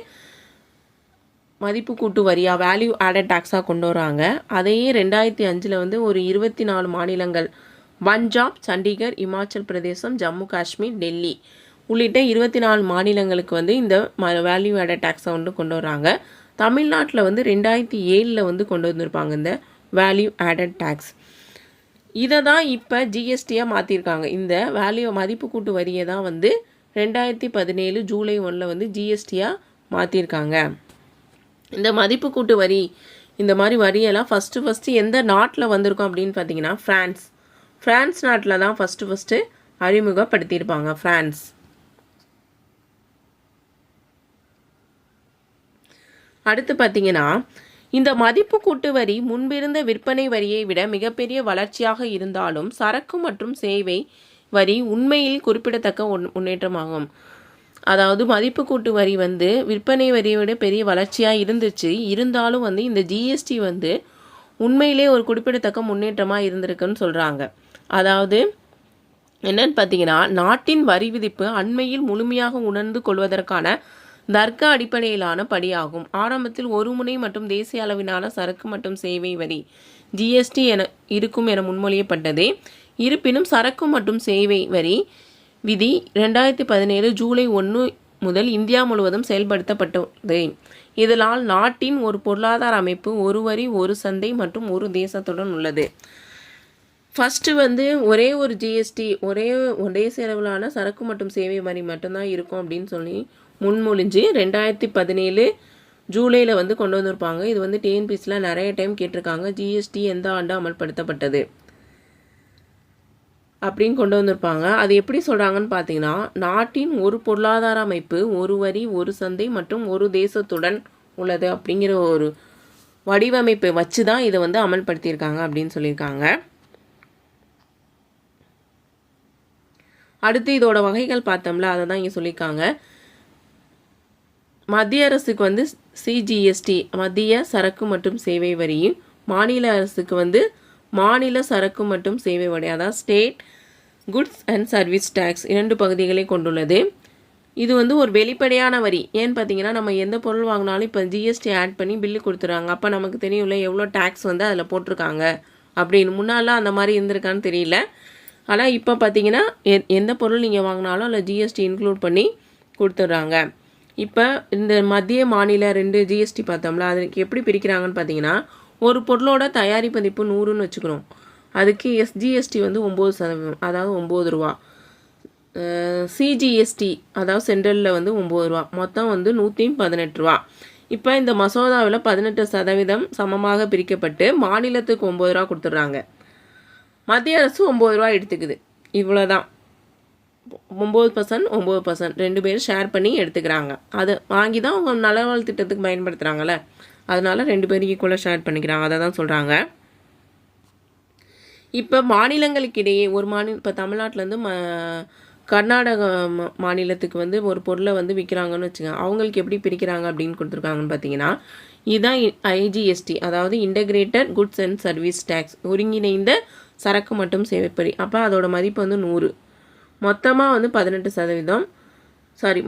மதிப்பு கூட்டு வரியாக வேல்யூ ஆடட் டேக்ஸாக கொண்டு வராங்க. அதையே 2005 வந்து ஒரு 24 மாநிலங்கள், பஞ்சாப், சண்டிகர், இமாச்சல் பிரதேசம், ஜம்மு காஷ்மீர், டெல்லி உள்ளிட்ட 24 மாநிலங்களுக்கு வந்து இந்த வேல்யூ ஆடட் டேக்ஸை வந்து கொண்டு வராங்க. தமிழ்நாட்டில் வந்து 2007 வந்து கொண்டு வந்திருப்பாங்க இந்த வேல்யூ ஆடட் டேக்ஸ். இதை தான் இப்போ ஜிஎஸ்டியாக மாற்றிருக்காங்க. இந்த மதிப்பு கூட்டு வரியை தான் வந்து 2017 ஜூலை 1 வந்து ஜிஎஸ்டியாக மாற்றிருக்காங்க. இந்த மதிப்பு கூட்டு வரி, இந்த மாதிரி வரியெல்லாம் ஃபஸ்ட்டு எந்த நாட்டில் வந்திருக்கும் அப்படின்னு பார்த்தீங்கன்னா ஃப்ரான்ஸ் நாட்டில் தான் ஃபஸ்ட்டு அறிமுகப்படுத்தியிருப்பாங்க. ஃப்ரான்ஸ். அடுத்து பார்த்தீங்கன்னா இந்த மதிப்பு கூட்டு வரி முன்பிருந்த விற்பனை வரியை விட மிகப்பெரிய வளர்ச்சியாக இருந்தாலும் சரக்கு மற்றும் சேவை வரி உண்மையில் குறிப்பிடத்தக்க முன்னேற்றமாகும். அதாவது மதிப்பு கூட்டு வரி வந்து விற்பனை வரியை விட பெரிய வளர்ச்சியாக இருந்துச்சு. இருந்தாலும் வந்து இந்த ஜிஎஸ்டி வந்து உண்மையிலே ஒரு குறிப்பிடத்தக்க முன்னேற்றமாக இருந்திருக்குன்னு சொல்கிறாங்க. அதாவது என்னன்னு பார்த்தீங்கன்னா நாட்டின் வரி விதிப்பு அண்மையில் முழுமையாக உணர்ந்து கொள்வதற்கான தர்க்க அடிப்படையிலான படியாகும். ஆரம்பத்தில் ஒரு முனை மற்றும் தேசிய அளவிலான சரக்கு மற்றும் சேவை வரி ஜிஎஸ்டி இருக்கும் என முன்மொழியப்பட்டது. இருப்பினும் சரக்கு மற்றும் சேவை வரி விதி 2017 ஜூலை 1 முதல் இந்தியா முழுவதும் செயல்படுத்தப்பட்டது. இதனால் நாட்டின் ஒரு பொருளாதார அமைப்பு ஒரு வரி, ஒரு சந்தை மற்றும் ஒரு தேசத்துடன் உள்ளது. ஃபஸ்ட்டு வந்து ஒரே ஒரு ஜிஎஸ்டி, ஒரே தேசிய அளவிலான சரக்கு மற்றும் சேவை வரி மட்டும்தான் இருக்கும் அப்படின்னு சொல்லி முன்மொழிஞ்சு 2017 ஜூலையில் வந்து கொண்டு வந்திருப்பாங்க. இது வந்து டிஎன்பிஎஸ்சியில் நிறைய டைம் கேட்டிருக்காங்க. ஜிஎஸ்டி எந்த ஆண்டு அமல்படுத்தப்பட்டது. அப்படின்னு கொண்டு வந்திருப்பாங்க. அது எப்படி சொல்கிறாங்கன்னு பார்த்தீங்கன்னா, நாட்டின் ஒரு பொருளாதார அமைப்பு ஒரு வரி ஒரு சந்தை மற்றும் ஒரு தேசத்துடன் உள்ளது அப்படிங்கிற ஒரு வடிவமைப்பை வச்சு தான் இதை வந்து அமல்படுத்தியிருக்காங்க அப்படின்னு சொல்லியிருக்காங்க. அடுத்து இதோட வகைகள் பார்த்தோம்ல, அதை தான் இங்கே சொல்லியிருக்காங்க. மத்திய அரசுக்கு வந்து சிஜிஎஸ்டி மத்திய சரக்கு மற்றும் சேவை வரியும், மாநில அரசுக்கு வந்து மாநில சரக்கு மற்றும் சேவை வரி, அதாவது state goods and service tax 2 பகுதிகளை கொண்டுள்ளது. இது வந்து ஒரு வெளிப்படையான வரி. ஏன்னு பார்த்தீங்கன்னா, நம்ம எந்த பொருள் வாங்கினாலும் இப்போ ஜிஎஸ்டி ஆட் பண்ணி பில்லு கொடுத்துறாங்க. அப்போ நமக்கு தெரியும்ல எவ்வளோ டேக்ஸ் வந்து அதில் போட்டிருக்காங்க அப்படின்னு. முன்னாலாம் அந்த மாதிரி இருந்திருக்கான்னு தெரியல. ஆனால் இப்போ பார்த்தீங்கன்னா எந்த பொருள் நீங்கள் வாங்கினாலும் அதில் ஜிஎஸ்டி இன்க்ளூட் பண்ணி கொடுத்துட்றாங்க. இப்போ இந்த மத்திய மாநில 2 ஜிஎஸ்டி பார்த்தோம்ல, அதுக்கு எப்படி பிரிக்கிறாங்கன்னு பார்த்தீங்கன்னா, ஒரு பொருளோட தயாரி மதிப்பு 100ன்னு வச்சுக்கணும். அதுக்கு எஸ்ஜிஎஸ்டி வந்து 9%, அதாவது 9 ரூபா. சிஜிஎஸ்டி அதாவது சென்ட்ரலில் வந்து 9 ரூபா, மொத்தம் வந்து 118 ரூபா. இப்போ இந்த மசோதாவில் 18% சமமாக பிரிக்கப்பட்டு மாநிலத்துக்கு 9 ரூபா கொடுத்துட்றாங்க. மத்திய அரசு 9 ரூபா எடுத்துக்குது. இவ்வளோதான். 9% 9% 2 பேரும் ஷேர் பண்ணி எடுத்துக்கிறாங்க. அதை வாங்கி தான் அவங்க நலவாழ் திட்டத்துக்கு பயன்படுத்துகிறாங்கல்ல, அதனால 2 பேரும் ஈக்குவலாக ஷேர் பண்ணிக்கிறாங்க. அதை தான் சொல்கிறாங்க. இப்போ மாநிலங்களுக்கு இடையே ஒரு இப்போ தமிழ்நாட்டிலேருந்து கர்நாடக மாநிலத்துக்கு வந்து ஒரு பொருளை வந்து விற்கிறாங்கன்னு வச்சுக்கோங்க. அவங்களுக்கு எப்படி பிரிக்கிறாங்க அப்படின்னு கொடுத்துருக்காங்கன்னு பார்த்தீங்கன்னா, இதுதான் ஐஜிஎஸ்டி, அதாவது integrated goods and service tax, ஒருங்கிணைந்த சரக்கு மற்றும் சேவைப்பரி. அப்போ அதோட மதிப்பு வந்து 100. மொத்தமாக வந்து 18%,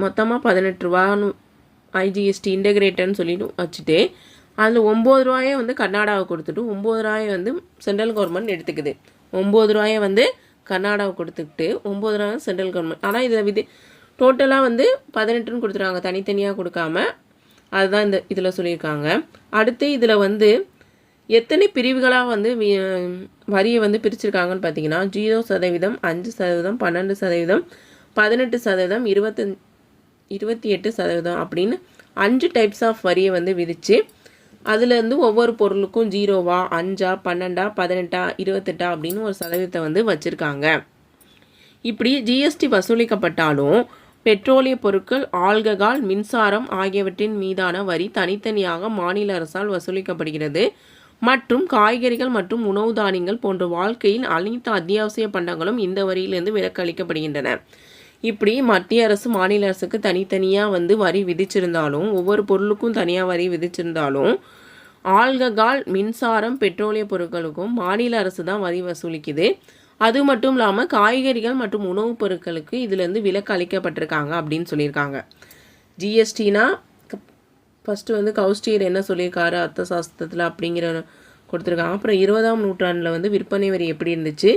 மொத்தமாக 18 ரூபான்னு ஐஜிஎஸ்டி இன்டகிரேட்டட்னு சொல்லிட்டு வச்சுட்டு, அதில் 9 ரூபாயை வந்து கர்நாடகாவுக்கு கொடுத்துட்டு 9 ரூபாயை வந்து சென்ட்ரல் கவர்மெண்ட் எடுத்துக்குது. 9 ரூபாயை வந்து கர்நாடகாவுக்கு கொடுத்துக்கிட்டு 9 ரூபாய் சென்ட்ரல் கவர்மெண்ட். ஆனால் இதில் டோட்டலாக வந்து 18ன்னு கொடுத்துருக்காங்க, தனித்தனியாக கொடுக்காம. அதுதான் இந்த இதில் சொல்லியிருக்காங்க. அடுத்து இதில் வந்து எத்தனை பிரிவுகளாக வந்து வரியை வந்து பிரிச்சிருக்காங்கன்னு பார்த்தீங்கன்னா, 0%, 5%, 12%, 18%, 28% அப்படின்னு 5 டைப்ஸ் ஆஃப் வரியை வந்து விதித்து, அதுலேருந்து ஒவ்வொரு பொருளுக்கும் 0வா 5ஆ 12ஆ 18ஆ 28ஆ அப்படின்னு ஒரு சதவீதத்தை வந்து வச்சுருக்காங்க. இப்படி ஜிஎஸ்டி வசூலிக்கப்பட்டாலும் பெட்ரோலிய பொருட்கள், ஆல்கஹால், மின்சாரம் ஆகியவற்றின் மீதான வரி தனித்தனியாக மாநில அரசால் வசூலிக்கப்படுகிறது. மற்றும் காய்கறிகள் மற்றும் உணவு தானியங்கள் போன்ற வாழ்க்கையின் அனைத்து அத்தியாவசிய பண்டங்களும் இந்த வரியிலிருந்து விலக்கு அளிக்கப்படுகின்றன. இப்படி மத்திய அரசு மாநில அரசுக்கு தனித்தனியாக வந்து வரி விதிச்சிருந்தாலும், ஒவ்வொரு பொருளுக்கும் தனியாக வரி விதிச்சிருந்தாலும், ஆல்கஹால், மின்சாரம், பெட்ரோலிய பொருட்களுக்கும் மாநில அரசு தான் வரி வசூலிக்குது. அது மட்டும் இல்லாமல் காய்கறிகள் மற்றும் உணவுப் பொருட்களுக்கு இதுலேருந்து விலக்கு அளிக்கப்பட்டிருக்காங்க அப்படின்னு சொல்லியிருக்காங்க. ஜிஎஸ்டினா ஃபஸ்ட்டு வந்து கௌஸ்டியர் என்ன சொல்லியிருக்காரு அர்த்த சாஸ்திரத்தில் அப்படிங்கிற கொடுத்துருக்காங்க. அப்புறம் 20ஆம் நூற்றாண்டில் வந்து விற்பனை வரி எப்படி இருந்துச்சு,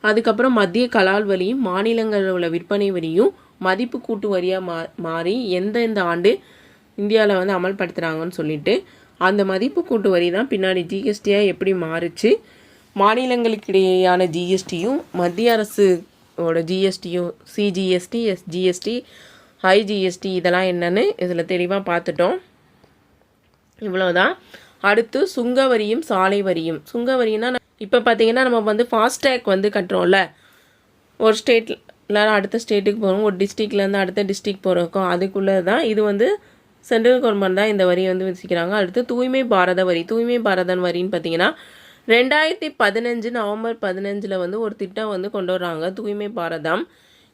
அதுக்கப்புறம் மத்திய கலால் வரியும் மாநிலங்களில் உள்ள விற்பனை வரியும் மதிப்பு கூட்டு வரியாக மாறி எந்தெந்த ஆண்டு இந்தியாவில் வந்து அமல்படுத்துகிறாங்கன்னு சொல்லிட்டு, அந்த மதிப்பு கூட்டு வரி தான் பின்னாடி ஜிஎஸ்டியாக எப்படி மாறுச்சு, மாநிலங்களுக்கு இடையேயான ஜிஎஸ்டியும் மத்திய அரசோட ஜிஎஸ்டியும், சிஜிஎஸ்டி, எஸ்ஜிஎஸ்டி, ஐஜிஎஸ்டி இதெல்லாம் என்னென்னு இதில் தெளிவாக பார்த்துட்டோம். இவ்வளோதான். அடுத்து சுங்க வரியும் சாலை வரியும். சுங்க வரின்னா இப்போ பார்த்தீங்கன்னா நம்ம வந்து ஃபாஸ்டேக் வந்து கட்டுறோம்ல, ஒரு ஸ்டேட்டில் அடுத்த ஸ்டேட்டுக்கு போகிறோம், ஒரு டிஸ்ட்ரிக்ட்லேருந்து அடுத்த டிஸ்ட்ரிக்ட் போகிறோம், அதுக்குள்ளே தான் இது வந்து சென்ட்ரல் கவர்மெண்ட் தான் இந்த வரியை வந்து விதிக்கிறாங்க. அடுத்து தூய்மை பாரத வரி. தூய்மை பாரதன் வரின்னு பார்த்தீங்கன்னா 2015 நவம்பர் 15 வந்து ஒரு திட்டம் வந்து கொண்டு வர்றாங்க, தூய்மை பாரதம்.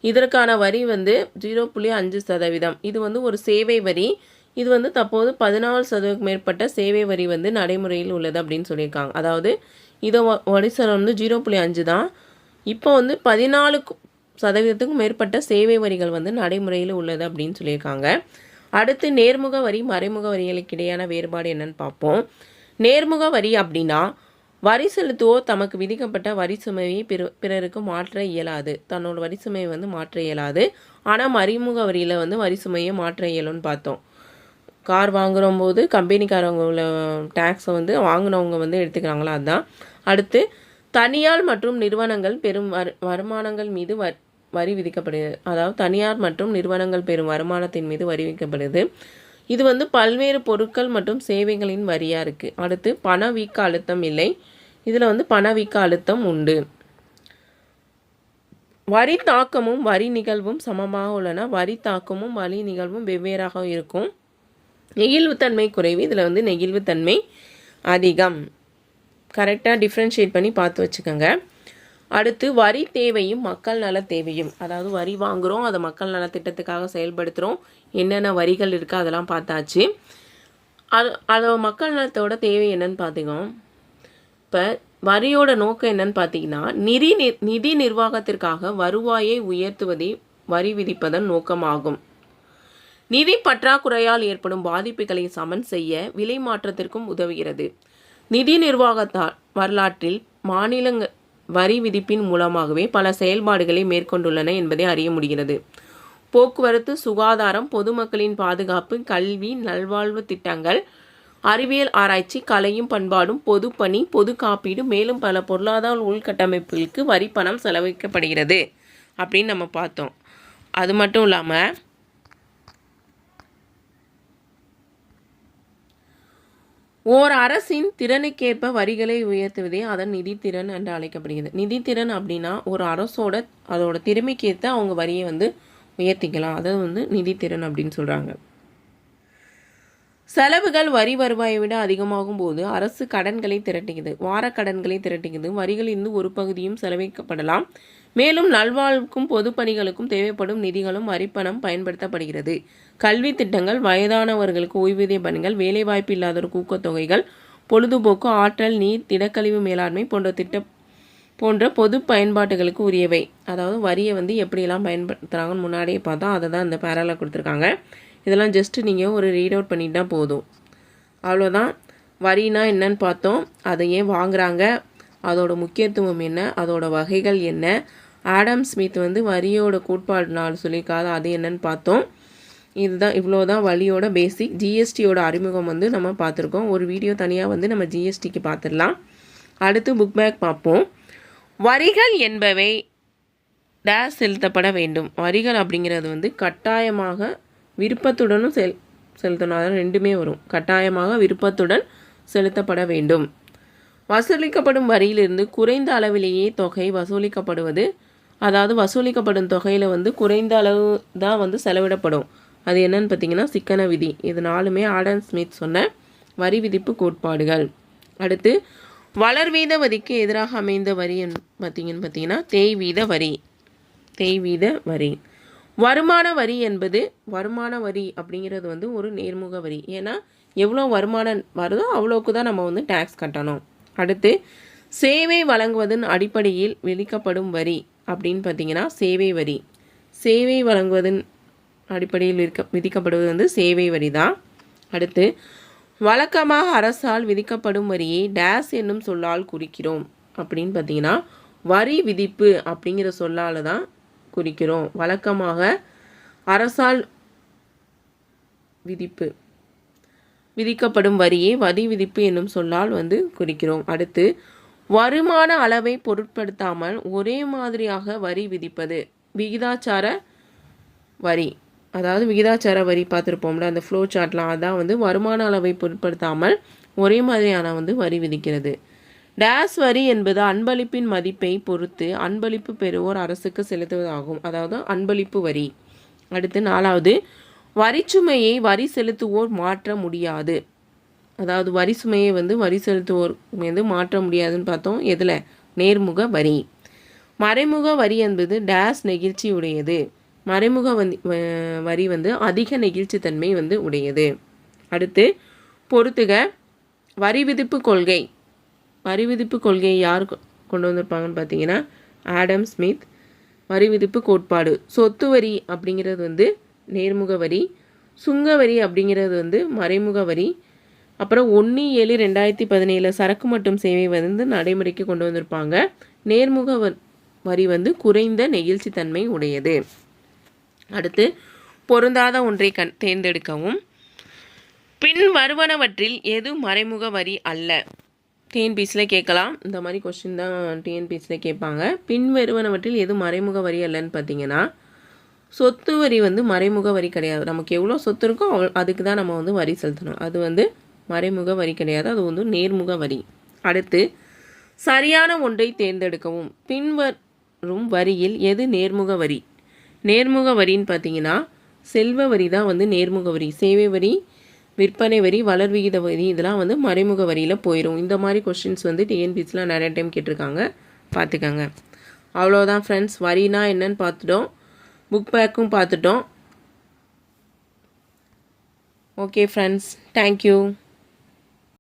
இதற்கான வரி வந்து 0.5%. இது வந்து ஒரு சேவை வரி. இது வந்து தற்போது 14% மேற்பட்ட சேவை வரி வந்து நடைமுறையில் உள்ளது அப்படின்னு சொல்லியிருக்காங்க. அதாவது இதை ஒடிசா வந்து 0.5 தான். இப்போ வந்து 14% மேற்பட்ட சேவை வரிகள் வந்து நடைமுறையில் உள்ளது அப்படின்னு சொல்லியிருக்காங்க. அடுத்து நேர்முக வரி, மறைமுக வரிகளுக்கு இடையான வேறுபாடு என்னன்னு பார்ப்போம். நேர்முக வரி அப்படின்னா வரி செலுத்துவோர் தமக்கு விதிக்கப்பட்ட வரி சுமையை பிறருக்கு மாற்ற இயலாது, தன்னோட வரி சுமையை வந்து மாற்ற இயலாது. ஆனால் மறைமுக வரியில் வந்து வரி சுமையை மாற்ற இயலும்னு பார்த்தோம். கார் வாங்குற போது கம்பெனிக்காரவங்கள டேக்ஸை வந்து வாங்கினவங்க வந்து எடுத்துக்கிறாங்களா, அதுதான். அடுத்து தனியார் மற்றும் நிறுவனங்கள் பெரும் வருமானங்கள் மீது வரி விதிக்கப்படுது. அதாவது தனியார் மற்றும் நிறுவனங்கள் பெறும் வருமானத்தின் மீது வரி விதிக்கப்படுது. இது வந்து பல்வேறு பொருட்கள் மற்றும் சேவைகளின் வரியாக இருக்குது. அடுத்து பணவீக்க அழுத்தம் இல்லை. இதில் வந்து பணவீக்க அழுத்தம் உண்டு. வரி தாக்கமும் வரி நிகழ்வும் சமமாக உள்ளன. வரி தாக்கமும் வரி நிகழ்வும் வெவ்வேறாக இருக்கும். நெகிழ்வுத்தன்மை குறைவு, இதில் வந்து நெகிழ்வுத்தன்மை அதிகம். கரெக்டாக டிஃப்ரென்ஷியேட் பண்ணி பார்த்து வச்சுக்கோங்க. அடுத்து வரி தேவையும் மக்கள் நல தேவையும், அதாவது வரி வாங்குகிறோம், அதை மக்கள் நலத்திட்டத்துக்காக செயல்படுத்துகிறோம், என்னென்ன வரிகள் இருக்குது அதெல்லாம் பார்த்தாச்சு. அது மக்கள் நலத்தோட தேவை என்னன்னு பார்த்திங்கன்னா, இப்போ வரியோட நோக்கம் என்னன்னு பார்த்தீங்கன்னா, நிதி நிர்வாகத்திற்காக வருவாயை உயர்த்துவதே வரி விதிப்பதன் நோக்கமாகும். நிதி பற்றாக்குறையால் ஏற்படும் பாதிப்புகளை சமன் செய்ய விலை மாற்றத்திற்கும் உதவுகிறது. நிதி நிர்வாகத்தால் வரலாற்றில் மாநில வரி விதிப்பின் மூலமாகவே பல செயல்பாடுகளை மேற்கொண்டுள்ளன என்பதை அறிய முடிகிறது. போக்குவரத்து, சுகாதாரம், பொதுமக்களின் பாதுகாப்பு, கல்வி, நல்வாழ்வு திட்டங்கள், அறிவியல் ஆராய்ச்சி, கலையும் பண்பாடும், பொதுப்பணி, பொது காப்பீடு, மேலும் பல பொருளாதார உள்கட்டமைப்புகளுக்கு வரி பணம் செலவழிக்கப்படுகிறது அப்படின்னு நம்ம பார்த்தோம். அது மட்டும் இல்லாமல் ஓர் அரசின் திறனுக்கேற்ப வரிகளை உயர்த்துவதே அதன் நிதித்திறன் என்று அழைக்கப்படுகிறது. நிதித்திறன் அப்படின்னா ஒரு அரசோட அதோட திறமைக்கேற்ற அவங்க வரியை வந்து உயர்த்திக்கலாம், அதை வந்து நிதித்திறன் அப்படின்னு சொல்கிறாங்க. செலவுகள் வரி வருவாயை விட அதிகமாகும் போது அரசு கடன்களை திரட்டுகிறது, வார கடன்களை திரட்டுகிறது. வரிகளிலிருந்து ஒரு பகுதியும் செலவழிக்கப்படலாம். மேலும் நல்வாழ்வுக்கும் பொது பணிகளுக்கும் தேவைப்படும் நிதிகளும் வரிப்பணம் பயன்படுத்தப்படுகிறது. கல்வி திட்டங்கள், வயதானவர்களுக்கு ஓய்வூதிய பணிகள், வேலைவாய்ப்பு இல்லாதோருக்கு ஊக்கத்தொகைகள், பொழுதுபோக்கு, ஆற்றல், நீர், திடக்கழிவு மேலாண்மை போன்ற பொது பயன்பாட்டுகளுக்கு உரியவை. அதாவது வரியை வந்து எப்படியெல்லாம் பயன்படுத்துகிறாங்கன்னு முன்னாடியே பார்த்தா அதை தான் இந்த பேரால கொடுத்துருக்காங்க. இதெல்லாம் ஜஸ்ட்டு நீங்கள் ஒரு ரீட் அவுட் பண்ணிட்டா போதும், அவ்வளோதான். வரினா என்னன்னு பார்த்தோம், அதை ஏன் வாங்குகிறாங்க, அதோட முக்கியத்துவம் என்ன, அதோட வகைகள் என்ன, ஆடம் ஸ்மித் வந்து வரியோட கோட்பாடு நாள் சொல்லியிருக்காது, அது என்னன்னு பார்த்தோம். இதுதான், இவ்வளோதான் வரியோட பேசிக். ஜிஎஸ்டியோட அறிமுகம் வந்து நம்ம பார்த்துருக்கோம். ஒரு வீடியோ தனியாக வந்து நம்ம ஜிஎஸ்டிக்கு பார்த்துடலாம். அடுத்து புக் பேக் பார்ப்போம். வரிகள் என்பவை டேஷ் செலுத்தப்பட வேண்டும். வரிகள் அப்படிங்கிறது வந்து கட்டாயமாக விருப்பத்துடனும் செலுத்தணும், அதாவது ரெண்டுமே வரும். கட்டாயமாக விருப்பத்துடன் செலுத்தப்பட வேண்டும். வசூலிக்கப்படும் வரியிலிருந்து குறைந்த அளவிலேயே தொகை வசூலிக்கப்படுவது, அதாவது வசூலிக்கப்படும் தொகையில் வந்து குறைந்த அளவு தான் வந்து செலவிடப்படும். அது என்னன்னு பார்த்தீங்கன்னா சிக்கன விதி. இது நாலுமே ஆடம் ஸ்மித் சொன்ன வரி விதிப்பு கோட்பாடுகள். அடுத்து வளர்வீத வரிக்கு எதிராக அமைந்த வரி பார்த்தீங்கன்னா தேய்வீத வரி. தேய்வீத வரி. வருமான வரி என்பது, வருமான வரி அப்படிங்கிறது வந்து ஒரு நேர்முக வரி. ஏன்னா எவ்வளோ வருமானம் வருதோ அவ்வளோக்கு தான் நம்ம வந்து டேக்ஸ் கட்டணும். அடுத்து சேவை வழங்குவதன் அடிப்படையில் விதிக்கப்படும் வரி அப்படின்னு பார்த்தீங்கன்னா சேவை வரி. சேவை வழங்குவதன் அடிப்படையில் விதிக்கப்படுவது வந்து சேவை வரி தான். அடுத்து வழக்கமாக அரசால் விதிக்கப்படும் வரியை டேஸ் என்னும் சொல்லால் குறிக்கிறோம் அப்படின்னு பார்த்தீங்கன்னா வரி விதிப்பு அப்படிங்கிற சொல்லால் தான் குறிக்கிறோம். வழக்கமாக அரசால் விதிக்கப்படும் வரியை வரி விதிப்பு என்னும் சொல்லால் வந்து குறிக்கிறோம். அடுத்து வருமான அளவை பொருட்படுத்தாமல் ஒரே மாதிரியாக வரி விதிப்பது விகிதாச்சார வரி. அதாவது விகிதாச்சார வரி பார்த்துருப்போம்ல, அந்த ஃப்ளோ சார்ட்லாம், அதான் வந்து வருமான அளவை பொருட்படுத்தாமல் ஒரே மாதிரியான வந்து வரி விதிக்கிறது. டேஸ் வரி என்பது அன்பளிப்பின் மதிப்பை பொறுத்து அன்பளிப்பு பெறுவோர் அரசுக்கு செலுத்துவதாகும், அதாவது அன்பளிப்பு வரி. அடுத்து நாலாவது வரிச்சுமையை வரி செலுத்துவோர் மாற்ற முடியாது. அதாவது வரி சுமையை வந்து வரி செலுத்துவோர் வந்து மாற்ற முடியாதுன்னு பார்த்தோம். எதில்? நேர்முக வரி. மறைமுக வரி என்பது டேஸ் நெகிழ்ச்சி உடையது. மறைமுக வரி வந்து அதிக நெகிழ்ச்சித்தன்மை வந்து உடையது. அடுத்து பொறுத்துக வரி விதிப்பு கொள்கை. வரி விதிப்பு கொள்கையை யார் கொண்டு வந்திருப்பாங்கன்னு பார்த்தீங்கன்னா ஆடம் ஸ்மித். வரி விதிப்பு கோட்பாடு. சொத்து வரி அப்படிங்கிறது வந்து நேர்முக வரி, சுங்க வரி அப்படிங்கிறது வந்து மறைமுக வரி. அப்புறம் 1/7/2017 சரக்கு மற்றும் சேவை வந்து நடைமுறைக்கு கொண்டு வந்திருப்பாங்க. நேர்முக வரி வந்து குறைந்த நெகிழ்ச்சித்தன்மை உடையது. அடுத்து பொருந்தாத ஒன்றை தேர்ந்தெடுக்கவும். பின் வருவனவற்றில் எது மறைமுக வரி அல்ல? டிஎன்பிசியில் கேட்கலாம், இந்த மாதிரி கொஸ்டின் தான் டிஎன்பிசியில் கேட்பாங்க. பின் வருவனவற்றில் எது மறைமுக வரி அல்லன்னு பார்த்தீங்கன்னா சொத்து வரி வந்து மறைமுக வரி கிடையாது. நமக்கு எவ்வளோ சொத்து இருக்கோ அதுக்கு தான் நம்ம வந்து வரி செலுத்தணும். அது வந்து மறைமுக வரி கிடையாது, அது வந்து நேர்முக வரி. அடுத்து சரியான ஒன்றை தேர்ந்தெடுக்கவும். வரும் வரியில் எது நேர்முக வரி? நேர்முக வரின்னு பார்த்தீங்கன்னா செல்வ வரி தான் வந்து நேர்முக வரி. சேவை வரி, விற்பனை வரி, வளர்விகித வரி இதெல்லாம் வந்து மறைமுக வரியில் போயிடும். இந்த மாதிரி கொஸ்டின்ஸ் வந்து டிஎன்பிஎஸ்சியில் நிறைய டைம் கேட்டிருக்காங்க, பார்த்துக்கங்க. அவ்வளோதான் ஃப்ரெண்ட்ஸ், வரினா என்னன்னு பார்த்துட்டோம், புக் பேக்கும் பார்த்துட்டோம். Okay friends, thank you.